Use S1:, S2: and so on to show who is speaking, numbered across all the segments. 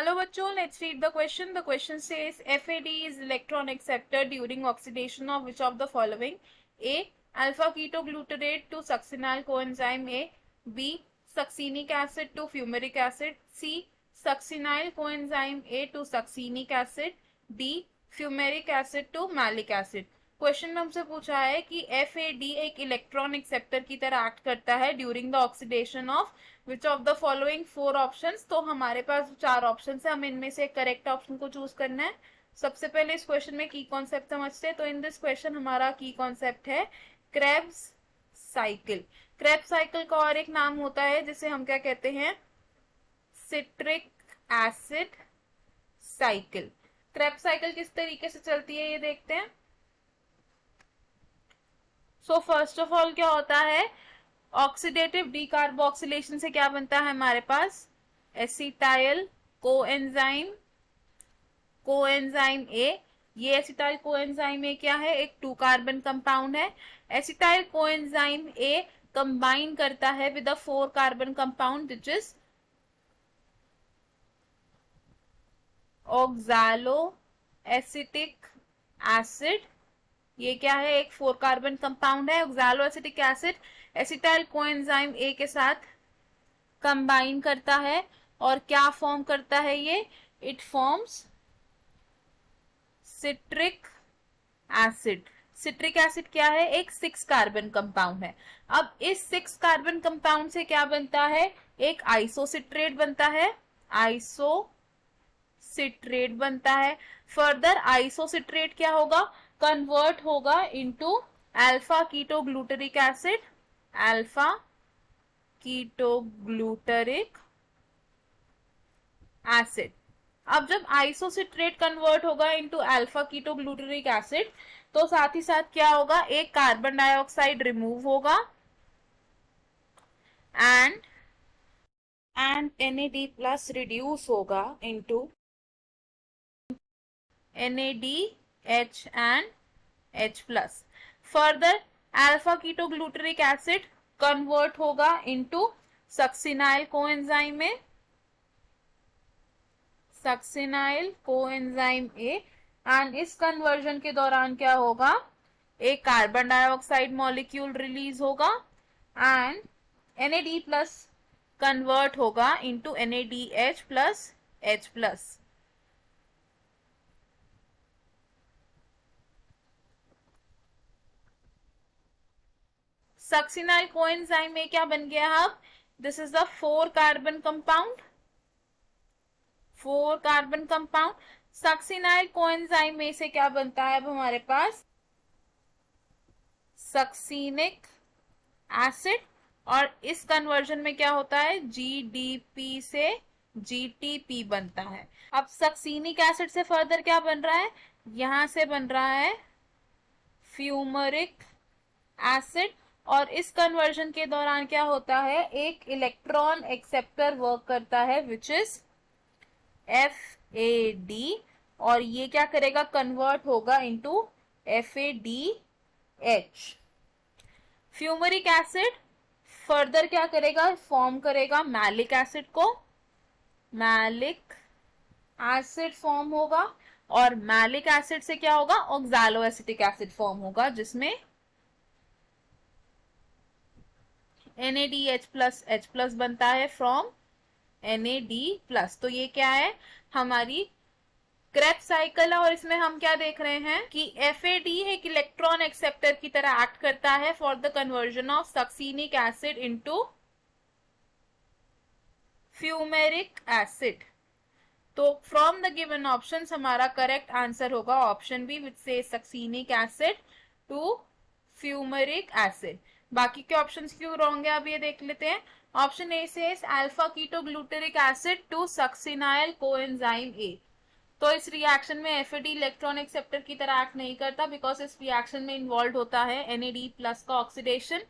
S1: Hello bachcho, let's read the question. The question says FAD is electron acceptor during oxidation of which of the following? A. Alpha ketoglutarate to succinyl coenzyme A. B. Succinic acid to fumaric acid. C. Succinyl coenzyme A to succinic acid. D. Fumaric acid to malic acid. Question में हमसे पूछा है कि FAD एक electron acceptor की तरह act करता है during the oxidation of which of the following 4 options. तो हमारे पास 4 ऑप्शन है, हमें इनमें से करेक्ट ऑप्शन को चूज करना है। सबसे पहले इस क्वेश्चन में की कॉन्सेप्ट समझते हैं। तो इन दिस क्वेश्चन हमारा की कॉन्सेप्ट है क्रेब्स साइकिल। क्रेब्स साइकिल का और एक नाम होता है जिसे हम क्या कहते हैं, citric acid cycle. Krebs cycle किस तरीके से चलती है ये देखते हैं। सो फर्स्ट ऑफ ऑल क्या होता है, ऑक्सीडेटिव डीकार्बोक्सिलेशन से क्या बनता है हमारे पास, एसिटाइल कोएंजाइम, कोएंजाइम ए। ये एसिटाइल कोएंजाइम ए क्या है, एक 2 कार्बन कंपाउंड है। एसिटाइल कोएंजाइम ए कंबाइन करता है with a 4 carbon compound which is oxalo acetic acid. ये क्या है, एक 4 कार्बन कंपाउंड है oxalo acetic acid. Acetyl coenzyme A के साथ कंबाइन करता है और क्या फॉर्म करता है ये, it forms citric acid. Citric acid क्या है, एक 6 कार्बन कंपाउंड है। अब इस 6 कार्बन कंपाउंड से क्या बनता है, एक आइसोसिट्रेट बनता है, आइसोसिट्रेट बनता है। फर्दर आइसोसिट्रेट क्या होगा, कन्वर्ट होगा into alpha ketoglutaric acid, alpha ketoglutaric acid. अब जब आइसोसिट्रेट कन्वर्ट होगा इनटू अल्फा कीटोग्लूटरिक एसिड तो साथ ही साथ क्या होगा, एक कार्बन डाइऑक्साइड रिमूव होगा एंड NAD प्लस रिड्यूस होगा into NADH and H plus. Further alpha ketoglutaric acid convert होगा इनटू सक्सिनाइल कोएंजाइम में, सक्सिनाइल कोएंजाइम ए। एंड इस कन्वर्जन के दौरान क्या होगा, एक कार्बन डाइऑक्साइड मॉलिक्यूल रिलीज होगा एंड NAD प्लस कन्वर्ट होगा into NADH plus H plus. Succinyl coenzyme में क्या बन गया, अब this is the 4 carbon compound, 4 carbon compound. Succinyl coenzyme में से क्या बनता है अब हमारे पास, सक्सिनिक एसिड। और इस कन्वर्जन में क्या होता है, GDP से GTP बनता है। अब सक्सिनिक एसिड से फर्दर क्या बन रहा है, यहां से बन रहा है फ्यूमरिक एसिड। और इस कन्वर्जन के दौरान क्या होता है, एक इलेक्ट्रॉन एक्सेप्टर वर्क करता है विच इज FAD और ये क्या करेगा, कन्वर्ट होगा into FADH। Fumaric acid further क्या करेगा, फॉर्म करेगा मैलिक एसिड को, मैलिक एसिड फॉर्म होगा और मैलिक एसिड से क्या होगा, ऑक्सैलो एसिटिक एसिड फॉर्म होगा जिसमें NADH प्लस H प्लस बनता है फ्रॉम NAD प्लस। तो ये क्या है, हमारी क्रेब्स साइकिल है और इसमें हम क्या देख रहे हैं कि FAD एक इलेक्ट्रॉन एक्सेप्टर की तरह एक्ट करता है for the conversion of succinic acid into fumaric acid. तो फ्रॉम द गिवन ऑप्शंस हमारा करेक्ट आंसर होगा ऑप्शन बी विच से succinic acid to fumaric acid. बाकी के ऑप्शंस क्यों रॉन्ग है अब ये देख लेते हैं। ऑप्शन ए से alpha ketoglutaric acid to succinyl coenzyme A. तो इस रिएक्शन में FAD इलेक्ट्रॉन एक्सेप्टर की तरह एक्ट नहीं करता बिकॉज इस रिएक्शन में इन्वॉल्व होता है NAD प्लस का ऑक्सीडेशन।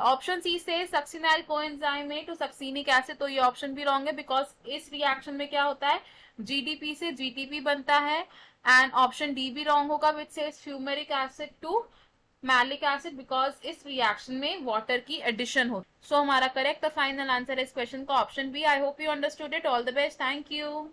S1: ऑप्शन सी से succinyl coenzyme A to succinic acid, तो ये ऑप्शन भी रॉन्ग है बिकॉज इस रिएक्शन में क्या होता है, GDP से GTP बनता है। एंड ऑप्शन डी भी रॉन्ग होगा विच से fumaric acid to malic acid because इस रिएक्शन में वाटर की एडिशन हो। सो हमारा करेक्ट द फाइनल आंसर इस क्वेश्चन का option B. I hope you understood it. All the best. Thank you.